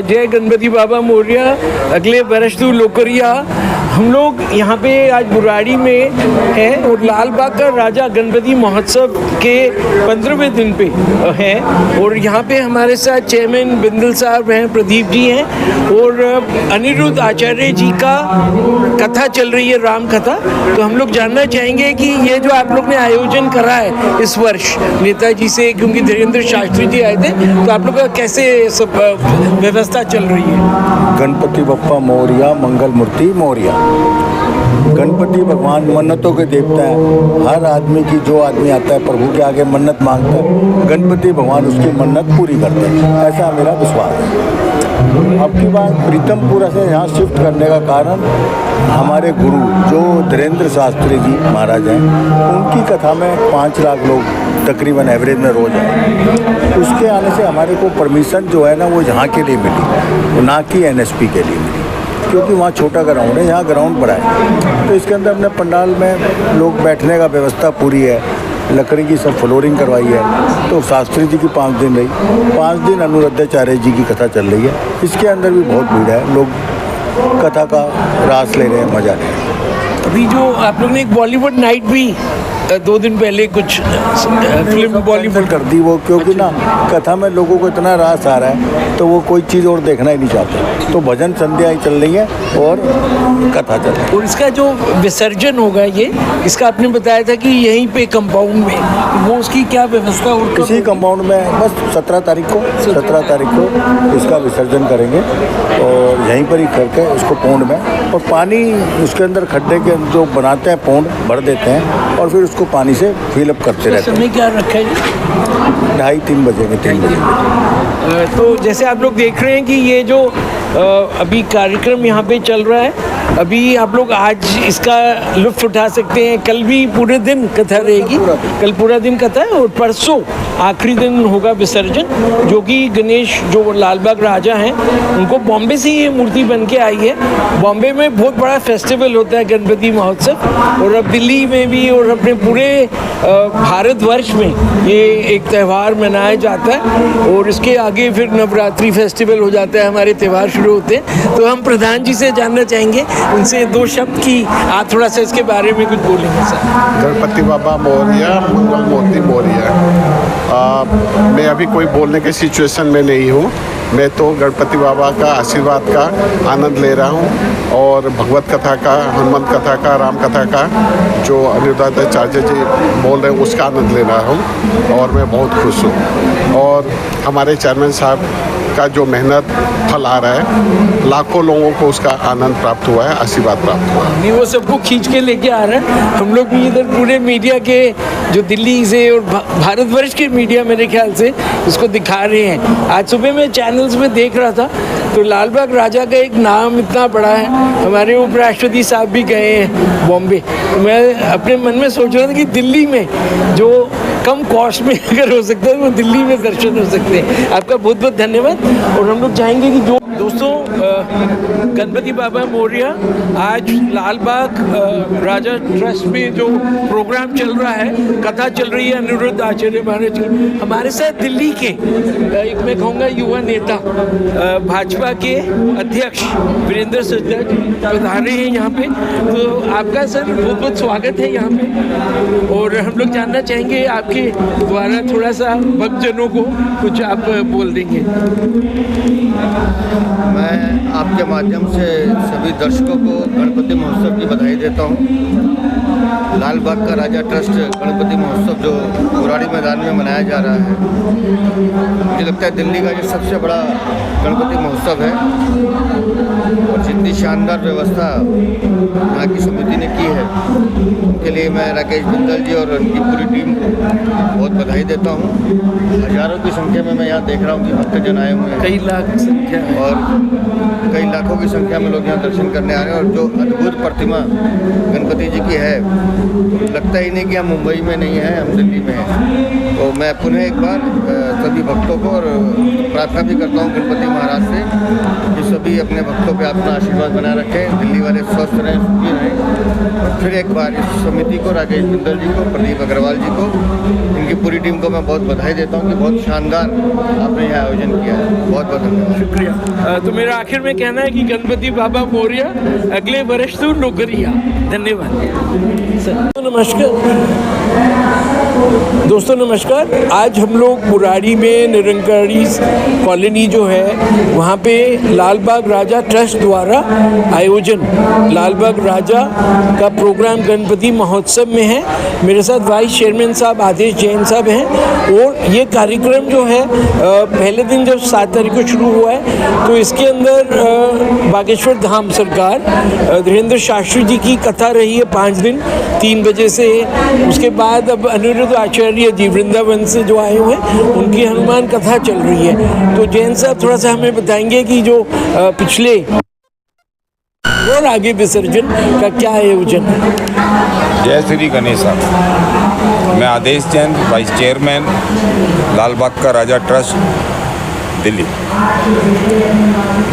जय गणपति बाबा मोरया, अगले वर्ष तू लोकरिया। हम लोग यहाँ पे आज बुराड़ी में हैं और लाल बाग का राजा गणपति महोत्सव के 15वें दिन पे हैं और यहाँ पे हमारे साथ चेयरमैन बिंदल साहब हैं, प्रदीप जी हैं और अनिरुद्ध आचार्य जी का कथा चल रही है, राम कथा। तो हम लोग जानना चाहेंगे कि ये जो आप लोग ने आयोजन करा है इस वर्ष नेताजी से, क्योंकि धीरेन्द्र शास्त्री जी आए थे, तो आप लोग का कैसे सब व्यवस्था चल रही है? गणपति बप्पा मोरया, मंगल मूर्ति मोरया। गणपति भगवान मन्नतों के देवता हैं। हर आदमी की, जो आदमी आता है प्रभु के आगे मन्नत मांगता है, गणपति भगवान उसकी मन्नत पूरी करते हैं, ऐसा मेरा विश्वास है। अब की बात प्रीतमपुरा से यहाँ शिफ्ट करने का कारण हमारे गुरु जो धीरेन्द्र शास्त्री जी महाराज हैं, उनकी कथा में 5 लाख लोग तकरीबन एवरेज में रोज आए। उसके आने से हमारे को परमिशन जो है ना वो यहाँ के लिए मिली, ना कि NSP के लिए मिली, क्योंकि वहाँ छोटा ग्राउंड है, यहाँ ग्राउंड बड़ा है। तो इसके अंदर अपने पंडाल में लोग बैठने का व्यवस्था पूरी है, लकड़ी की सब फ्लोरिंग करवाई है। तो शास्त्री जी की 5 दिन रही, 5 दिन अनुरुद्धाचार्य जी की कथा चल रही है। इसके अंदर भी बहुत भीड़ है, लोग कथा का रास ले रहे हैं, मजा ले रहे हैं। अभी जो आप लोग ने एक बॉलीवुड नाइट भी 2 दिन पहले कुछ फिल्म बॉलीवुड कर दी वो, क्योंकि ना कथा में लोगों को इतना रास आ रहा है तो वो कोई चीज़ और देखना ही नहीं चाहते। तो भजन संध्या ही चल रही है और कथा चल रही है। और इसका जो विसर्जन होगा ये, इसका आपने बताया था कि यहीं पे कंपाउंड में, वो उसकी क्या व्यवस्था होगी? इसी कंपाउंड में बस 17 तारीख को इसका विसर्जन करेंगे और यहीं पर ही करके उसको पौंड में, और पानी उसके अंदर खड्डे के जो बनाते हैं पौंड भर देते हैं और फिर उसको पानी से फिलअप करते रहते हैं। समय क्या रखा है? 2:30-3 बजे। तो जैसे आप लोग देख रहे हैं कि ये जो अभी कार्यक्रम यहाँ पे चल रहा है, अभी आप लोग आज इसका लुत्फ़ उठा सकते हैं। कल भी पूरे दिन कथा रहेगी, कल पूरा दिन कथा है और परसों आखिरी दिन होगा विसर्जन, जो कि गणेश जो लालबाग राजा हैं उनको बॉम्बे से ये मूर्ति बन के आई है। बॉम्बे में बहुत बड़ा फेस्टिवल होता है गणपति महोत्सव, और अब दिल्ली में भी और अपने पूरे भारतवर्ष में ये एक त्यौहार मनाया जाता है। और इसके आगे फिर नवरात्रि फेस्टिवल हो जाता है, हमारे त्यौहार शुरू होते हैं। तो हम प्रधान जी से जानना चाहेंगे, उनसे 2 शब्द की आप थोड़ा सा इसके बारे में कुछ बोलेंगे सर। गणपति बाबा मोरया, मंगल मूर्ति मोरया। मैं अभी कोई बोलने के सिचुएशन में नहीं हूँ। मैं तो गणपति बाबा का आशीर्वाद का आनंद ले रहा हूँ और भगवत कथा का, हनुमत कथा का, राम कथा का जो अनिरुद्धाचार्य जी बोल रहे हैं उसका आनंद ले रहा हूँ और मैं बहुत खुश हूँ। और हमारे चेयरमैन साहब का जो मेहनत फल आ रहा है, लाखों लोगों को उसका आनंद प्राप्त हुआ है, आशीर्वाद प्राप्त हुआ है। नहीं, वो सबको खींच के लेके आ रहा है। हम लोग भी इधर पूरे मीडिया के जो दिल्ली से और भारतवर्ष के मीडिया मेरे ख्याल से इसको दिखा रहे हैं। आज सुबह मैं चैनल्स में देख रहा था तो लालबाग राजा का एक नाम इतना बड़ा है, हमारे उपराष्ट्रपति साहब भी गए हैं बॉम्बे। तो मैं अपने मन में सोच रहा था कि दिल्ली में जो कम कॉस्ट में अगर हो सकता है वो दिल्ली में दर्शन हो सकते हैं। आपका बहुत बहुत धन्यवाद। और हम लोग चाहेंगे कि जो दोस्तों गणपति बाबा मोरया आज लालबाग राजा ट्रस्ट में जो प्रोग्राम चल रहा है, कथा चल रही है अनिरुद्ध आचार्य महाराज की, हमारे साथ दिल्ली के एक मैं कहूँगा युवा नेता भाजपा के अध्यक्ष वीरेंद्र सज्जा जी पधारे हैं यहाँ पे। तो आपका सर बहुत बहुत स्वागत है यहाँ पे। और हम लोग जानना चाहेंगे आपके द्वारा थोड़ा सा भक्तजनों को कुछ आप बोल देंगे। मैं आपके माध्यम से सभी दर्शकों को गणपति महोत्सव की बधाई देता हूँ। लालबाग का राजा ट्रस्ट गणपति महोत्सव जो बुराड़ी मैदान में मनाया जा रहा है, मुझे लगता है दिल्ली का ये सबसे बड़ा गणपति महोत्सव है। और जितनी शानदार व्यवस्था यहाँ की समिति ने की है, उनके लिए मैं राकेश बिंदल जी और उनकी पूरी टीम को बहुत बधाई देता हूँ। हज़ारों की संख्या में मैं यहाँ देख रहा हूँ कि भक्तजन आए हुए हैं, कई लाख संख्या और कई लाखों की संख्या में लोग यहाँ दर्शन करने आ रहे हैं। और जो अद्भुत प्रतिमा गणपति जी की है, लगता ही नहीं कि हम मुंबई में नहीं हैं, हम दिल्ली में हैं। तो मैं पुनः एक बार सभी भक्तों को और प्रार्थना भी करता हूँ गणपति महाराज से कि सभी अपने भक्तों पे अपना आशीर्वाद बनाए रखें, दिल्ली वाले स्वस्थ रहें, सुखी रहें। और फिर एक बार इस समिति को, राकेश बिंदल जी को, प्रदीप अग्रवाल जी को, इनकी पूरी टीम को मैं बहुत बधाई देता हूँ कि बहुत शानदार आपने यह आयोजन किया है। बहुत बहुत धन्यवाद। शुक्रिया। तो मेरा आखिर में कहना है कि गणपति बाबा मोरिया, अगले वर्ष तो नौकरिया। धन्यवाद सर। नमस्कार दोस्तों, नमस्कार। आज हम लोग बुराड़ी में निरंकारी कॉलोनी जो है वहाँ पे लाल बाग राजा ट्रस्ट द्वारा आयोजन लाल बाग राजा का प्रोग्राम गणपति महोत्सव में है। मेरे साथ वाइस चेयरमैन साहब आदेश जैन साहब हैं। और ये कार्यक्रम जो है पहले दिन जब 7 तारीख को शुरू हुआ है तो इसके अंदर बागेश्वर धाम सरकार धीरेन्द्र शास्त्री जी की कथा रही है 5 दिन 3 बजे से। उसके बाद अब अनिरुद्ध आचार्य जी वृंदावन से जो आए हुए हैं उनकी हनुमान कथा चल रही है। तो जैन साहब थोड़ा सा हमें बताएंगे कि जो पिछले और आगे विसर्जन का क्या आयोजन है। जय श्री गणेश। मैं आदेश जैन, वाइस चेयरमैन लाल बाग का राजा ट्रस्ट दिल्ली।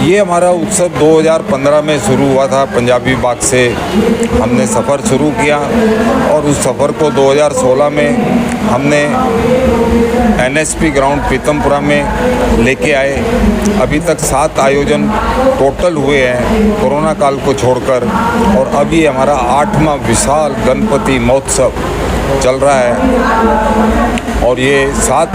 ये हमारा उत्सव 2015 में शुरू हुआ था। पंजाबी बाग से हमने सफ़र शुरू किया और उस सफ़र को 2016 में हमने NSP ग्राउंड पीतमपुरा में लेके आए। अभी तक 7 आयोजन टोटल हुए हैं कोरोना काल को छोड़कर, और अभी हमारा 8वां विशाल गणपति महोत्सव चल रहा है। और ये 7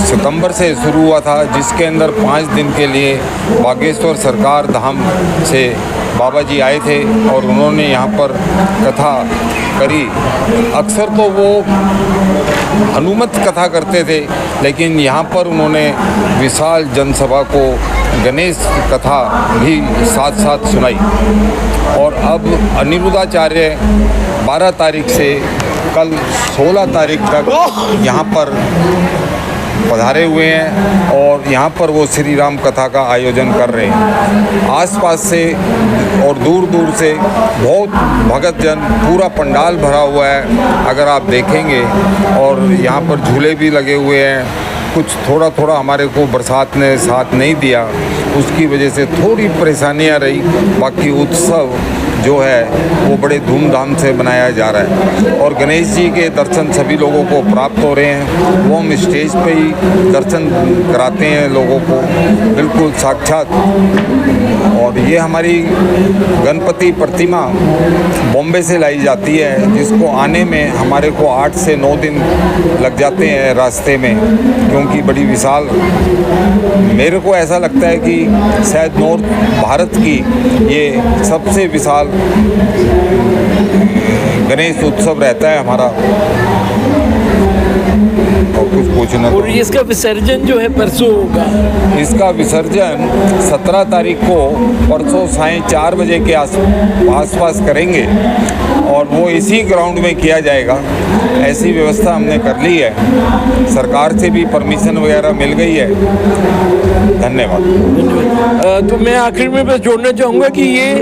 सितंबर से शुरू हुआ था, जिसके अंदर 5 दिन के लिए बागेश्वर सरकार धाम से बाबा जी आए थे और उन्होंने यहाँ पर कथा करी। अक्सर तो वो अनुमत कथा करते थे, लेकिन यहाँ पर उन्होंने विशाल जनसभा को गणेश कथा भी साथ साथ सुनाई। और अब अनिरुद्धाचार्य 12 तारीख से कल 16 तारीख तक यहाँ पर पधारे हुए हैं और यहाँ पर वो श्री राम कथा का आयोजन कर रहे हैं। आसपास से और दूर दूर से बहुत भगत जन, पूरा पंडाल भरा हुआ है अगर आप देखेंगे। और यहाँ पर झूले भी लगे हुए हैं। कुछ थोड़ा हमारे को बरसात ने साथ नहीं दिया, उसकी वजह से थोड़ी परेशानियाँ रही। बाकी उत्सव जो है वो बड़े धूमधाम से मनाया जा रहा है और गणेश जी के दर्शन सभी लोगों को प्राप्त हो रहे हैं। वो हम स्टेज पे ही दर्शन कराते हैं लोगों को, बिल्कुल साक्षात। और ये हमारी गणपति प्रतिमा बॉम्बे से लाई जाती है, जिसको आने में हमारे को 8 से 9 दिन लग जाते हैं रास्ते में, क्योंकि बड़ी विशाल। मेरे को ऐसा लगता है कि शायद नॉर्थ भारत की ये सबसे विशाल गणेश उत्सव रहता है हमारा। और कुछ पूछना और इसका विसर्जन जो है परसों होगा। इसका विसर्जन 17 तारीख को परसों सायं 4 बजे के आसपास करेंगे और वो इसी ग्राउंड में किया जाएगा। ऐसी व्यवस्था हमने कर ली है, सरकार से भी परमिशन वगैरह मिल गई है। धन्यवाद। तो मैं आखिर में बस जोड़ना चाहूँगा कि ये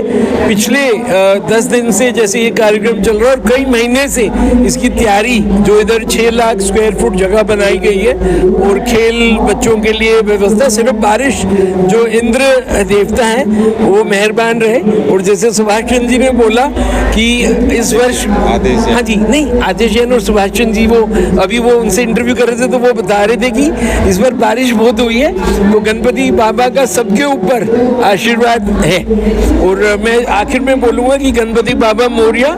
पिछले 10 दिन से जैसे ये कार्यक्रम चल रहा है और कई महीने से इसकी तैयारी, जो इधर 6 लाख स्क्वायर फुट जगह बनाई गई है और खेल बच्चों के लिए व्यवस्था। सिर्फ बारिश, जो इंद्र देवता हैं वो मेहरबान रहे। और जैसे सुभाष चंद्र जी ने बोला कि इस वर्ष आदेश, हाँ जी, नहीं आदेश जैन और सुभाष चंद्र जी, वो अभी वो उनसे इंटरव्यू कर रहे थे तो वो बता रहे थे कि इस बार बारिश बहुत हुई है, तो गणपति बाबा का सबके ऊपर आशीर्वाद है। और मैं आखिर में बोलूँगा कि गणपति बाबा मोरिया,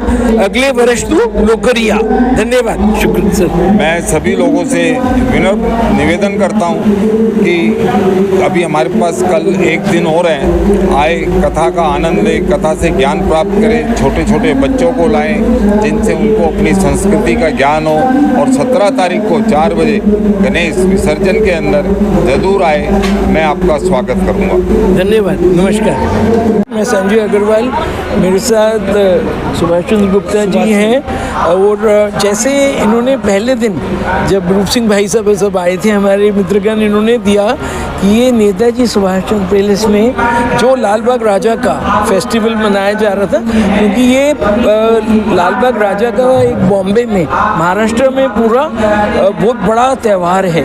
अगले वर्ष तो नौकरिया। धन्यवाद, शुक्रिया सर। मैं सभी लोगों से विनम्र निवेदन करता हूं कि अभी हमारे पास कल 1 दिन और है, आए कथा का आनंद लें, कथा से ज्ञान प्राप्त करें, छोटे छोटे बच्चों को लाएं जिनसे उनको अपनी संस्कृति का ज्ञान हो। और 17 तारीख को 4 बजे गणेश विसर्जन के अंदर जरूर आए, मैं आपका स्वागत करूंगा। धन्यवाद, नमस्कार। मैं संजय अग्रवाल, मेरे साथ सुभाष चंद्र गुप्ता जी हैं। और जैसे इन्होंने पहले दिन जब रूप सिंह भाई साहब सब आए थे हमारे मित्रगण, इन्होंने दिया कि ये नेताजी सुभाष चंद्र पैलेस में जो लाल बाग राजा का फेस्टिवल मनाया जा रहा था, क्योंकि ये लाल बाग राजा का एक बॉम्बे में, महाराष्ट्र में पूरा बहुत बड़ा त्यौहार है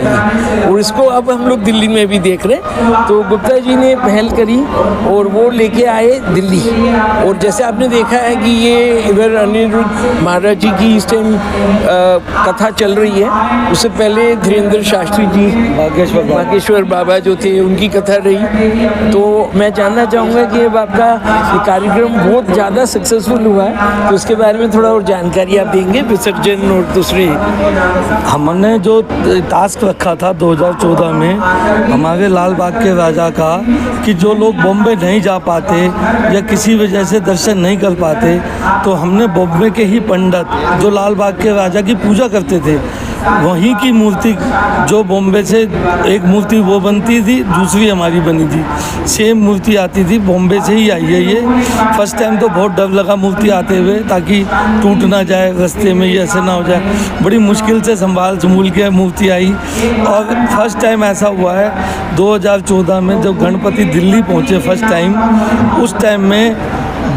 और इसको अब हम लोग दिल्ली में भी देख रहे हैं। तो गुप्ता जी ने पहल करी और वो लेके आए दिल्ली। और जैसे आपने देखा है कि ये इधर अनिरुद्ध महाराज जी की इस टाइम कथा चल रही है। उससे पहले धीरेन्द्र शास्त्री जी बागेश्वर बाबा जो थे उनकी कथा रही। तो मैं जानना चाहूँगा कि अब आपका ये कार्यक्रम बहुत ज़्यादा सक्सेसफुल हुआ है, तो उसके बारे में थोड़ा और जानकारी आप देंगे, विसर्जन और दूसरे। हमने जो टास्क रखा था 2014 में हमारे लाल बाग के राजा का, कि जो लोग बॉम्बे नहीं जा पाते या किसी वजह से दर्शन नहीं कर पाते, तो हमने बॉम्बे के ही पंडित जो लाल बाग के राजा की पूजा करते थे वहीं की मूर्ति, जो बॉम्बे से एक मूर्ति वो बनती थी, दूसरी हमारी बनी थी, सेम मूर्ति आती थी, बॉम्बे से ही आई है ये। फर्स्ट टाइम तो बहुत डर लगा मूर्ति आते हुए, ताकि टूट ना जाए रास्ते में, ये ऐसे ना हो जाए। बड़ी मुश्किल से संभाल के मूर्ति आई। और फर्स्ट टाइम ऐसा हुआ है 2014 में जब गणपति दिल्ली पहुँचे फर्स्ट टाइम, उस टाइम में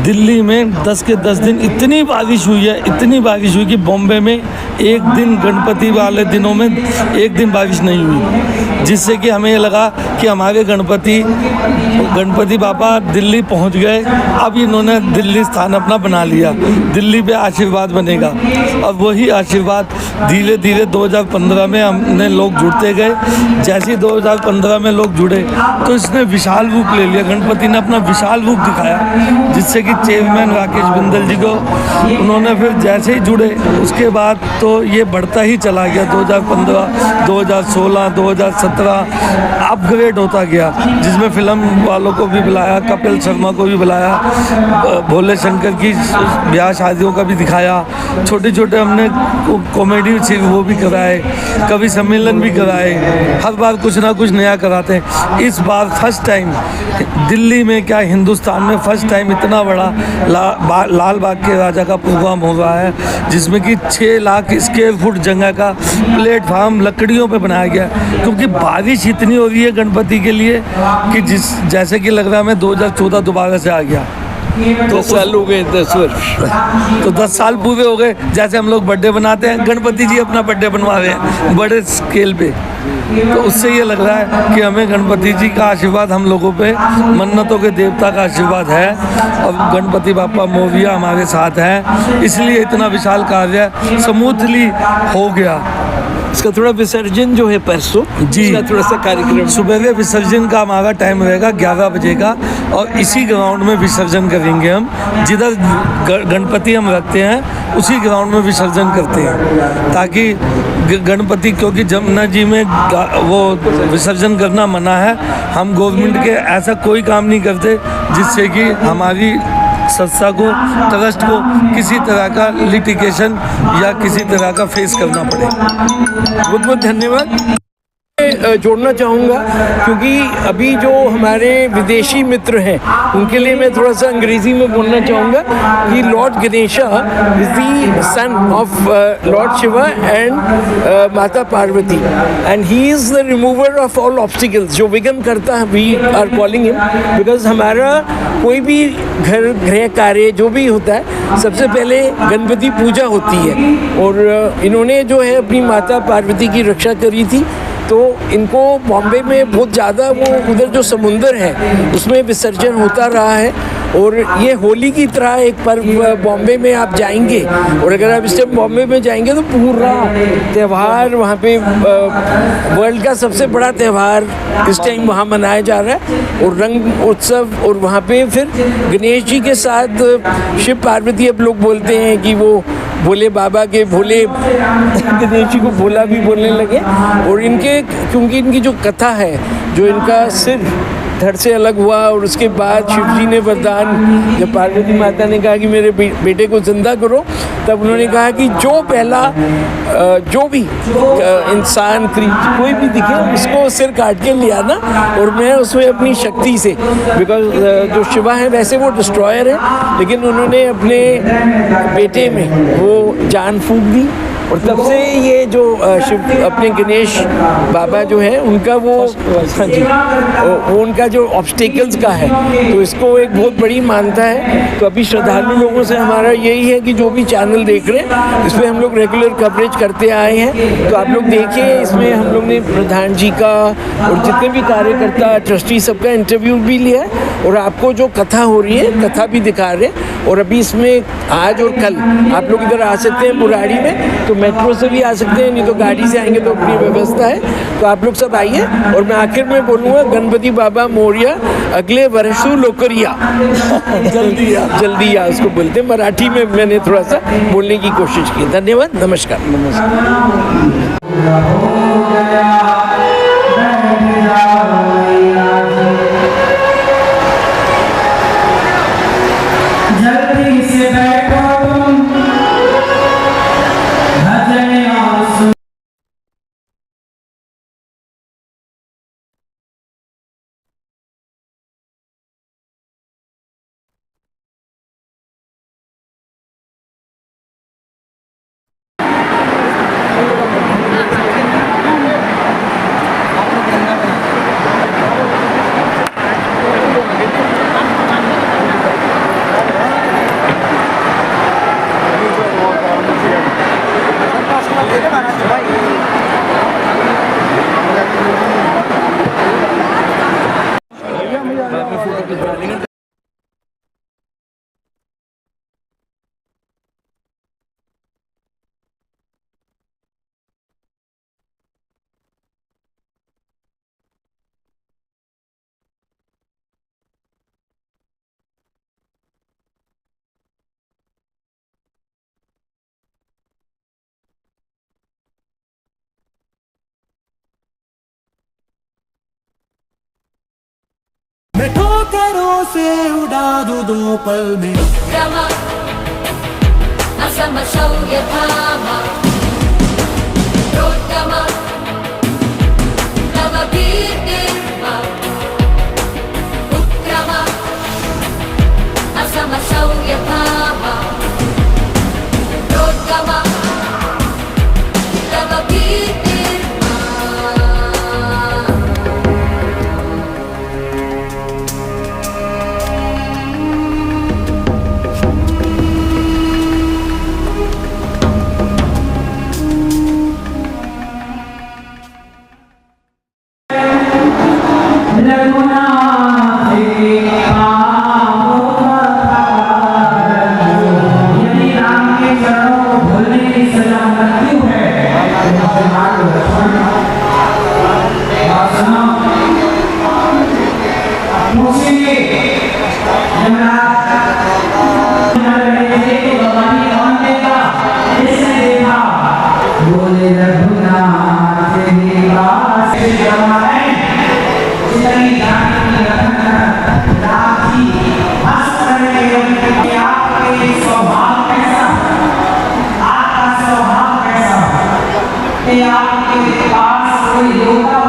दिल्ली में 10 के 10 दिन इतनी बारिश हुई है, इतनी बारिश हुई कि बॉम्बे में एक दिन गणपति वाले दिनों में एक दिन बारिश नहीं हुई, जिससे कि हमें ये लगा कि हमारे गणपति बाबा दिल्ली पहुंच गए। अब इन्होंने दिल्ली स्थान अपना बना लिया, दिल्ली पे आशीर्वाद बनेगा। और वही आशीर्वाद धीरे धीरे 2015 में हमने लोग जुड़ते गए। जैसे ही 2015 में लोग जुड़े तो इसने विशाल रूप ले लिया, गणपति ने अपना विशाल रूप दिखाया, जिससे कि चेयरमैन राकेश बिंदल जी को उन्होंने फिर जैसे ही जुड़े उसके बाद तो ये बढ़ता ही चला गया। 2015, 2016, 2017 अपग्रेड होता गया, जिसमें फिल्म वालों को भी बुलाया, कपिल शर्मा को भी बुलाया, भोले शंकर की ब्याह शादियों का भी दिखाया, छोटे छोटे हमने कॉमेडी वो भी कराए, कवि सम्मेलन भी कराए, हर बार कुछ ना कुछ नया कराते हैं। इस बार फर्स्ट टाइम दिल्ली में, क्या हिंदुस्तान में फर्स्ट टाइम इतना बड़ा लाल बाग के राजा का प्रोग्राम हो रहा है, जिसमें कि 6 लाख स्क्वायर फुट जगह का प्लेटफार्म लकड़ियों पे बनाया गया। क्योंकि बारिश इतनी हो रही है गणपति के लिए कि जैसे कि लग रहा है मैं 2014 दोबारा से आ गया। 10 साल हो गए, 10 वर्ष, तो 10 साल पूरे हो गए। जैसे हम लोग बर्थडे बनाते हैं, गणपति जी अपना बर्थडे बनवा रहे हैं बड़े स्केल पे। तो उससे ये लग रहा है कि हमें गणपति जी का आशीर्वाद, हम लोगों पे मन्नतों के देवता का आशीर्वाद है, और गणपति बापा मोरिया हमारे साथ हैं, इसलिए इतना विशाल कार्य स्मूथली हो गया। इसका थोड़ा विसर्जन जो है परसों जी, इसका थोड़ा सा कार्यक्रम सुबह में विसर्जन का हमारा टाइम रहेगा 11 बजे का, और इसी ग्राउंड में विसर्जन करेंगे हम। जिधर गणपति हम रखते हैं उसी ग्राउंड में विसर्जन करते हैं, ताकि गणपति, क्योंकि जमुना जी में वो विसर्जन करना मना है। हम गवर्नमेंट के ऐसा कोई काम नहीं करते जिससे कि हमारी संस्था को, ट्रस्ट को किसी तरह का लिटिगेशन या किसी तरह का फेस करना पड़े। बहुत बहुत धन्यवाद। जोड़ना चाहूँगा क्योंकि अभी जो हमारे विदेशी मित्र हैं उनके लिए मैं थोड़ा सा अंग्रेजी में बोलना चाहूँगा कि Lord Ganesha is the son of Lord Shiva and Mata Parvati, and he is the remover of all obstacles. जो विघ्न करता है, we are calling him, because हमारा कोई भी गृह कार्य जो भी होता है सबसे पहले गणपति पूजा होती है, और इन्होंने जो है अपनी माता पार्वती की रक्षा करी थी। तो इनको बॉम्बे में बहुत ज़्यादा, वो उधर जो समुंदर है उसमें विसर्जन होता रहा है, और ये होली की तरह एक पर्व बॉम्बे में आप जाएंगे, और अगर आप इस टाइम बॉम्बे में जाएंगे तो पूरा त्यौहार वहाँ पे वर्ल्ड का सबसे बड़ा त्यौहार इस टाइम वहाँ मनाया जा रहा है, और रंग उत्सव। और वहाँ पे फिर गणेश जी के साथ शिव पार्वती, अब लोग बोलते हैं कि वो भोले बाबा के, भोले गणेश जी को भोला भी बोलने लगे। और इनके, क्योंकि इनकी जो कथा है, जो इनका सिर धड़ से अलग हुआ और उसके बाद शिव जी ने वरदान, जब पार्वती माता ने कहा कि मेरे बेटे को जिंदा करो, तब उन्होंने कहा कि जो पहला जो भी इंसान कोई भी दिखे उसको सिर काट के ले आना, और मैं उसमें अपनी शक्ति से, बिकॉज जो शिवा है वैसे वो डिस्ट्रॉयर है, लेकिन उन्होंने अपने बेटे में वो जान फूंक दी, और तब से ये जो शिव अपने गणेश बाबा जो है उनका वो, हाँ जी, वो उनका जो ऑब्स्टेकल्स का है, तो इसको एक बहुत बड़ी मानता है। तो अभी श्रद्धालु लोगों से हमारा यही है कि जो भी चैनल देख रहे हैं इस पर हम लोग रेगुलर कवरेज करते आए हैं, तो आप लोग देखिए, इसमें हम लोग ने प्रधान जी का और जितने भी कार्यकर्ता ट्रस्टी सबका इंटरव्यू भी लिया है, और आपको जो कथा हो रही है कथा भी दिखा रहे हैं। और अभी इसमें आज और कल आप लोग इधर आ सकते हैं बुराड़ी में, तो मेट्रो से भी आ सकते हैं, नहीं तो गाड़ी से आएंगे तो अपनी व्यवस्था है, तो आप लोग सब आइए। और मैं आखिर में बोलूँगा गणपति बाबा मोरिया, अगले वर्षु लोकरिया जल्दी आ उसको बोलते हैं, मराठी में मैंने थोड़ा सा बोलने की कोशिश की। धन्यवाद, नमस्कार। जल्दी से बैठो तुम, भजन मैं ठोकरों से उड़ा दूं 2 पल में। रमा असमशौर्यधामा रोद्गमा तव कीर्तिर्मा उत्क्रमा असमशौर्यधामा रोद्गमा तव कीर्तिर्मा। आपके पास कोई योगा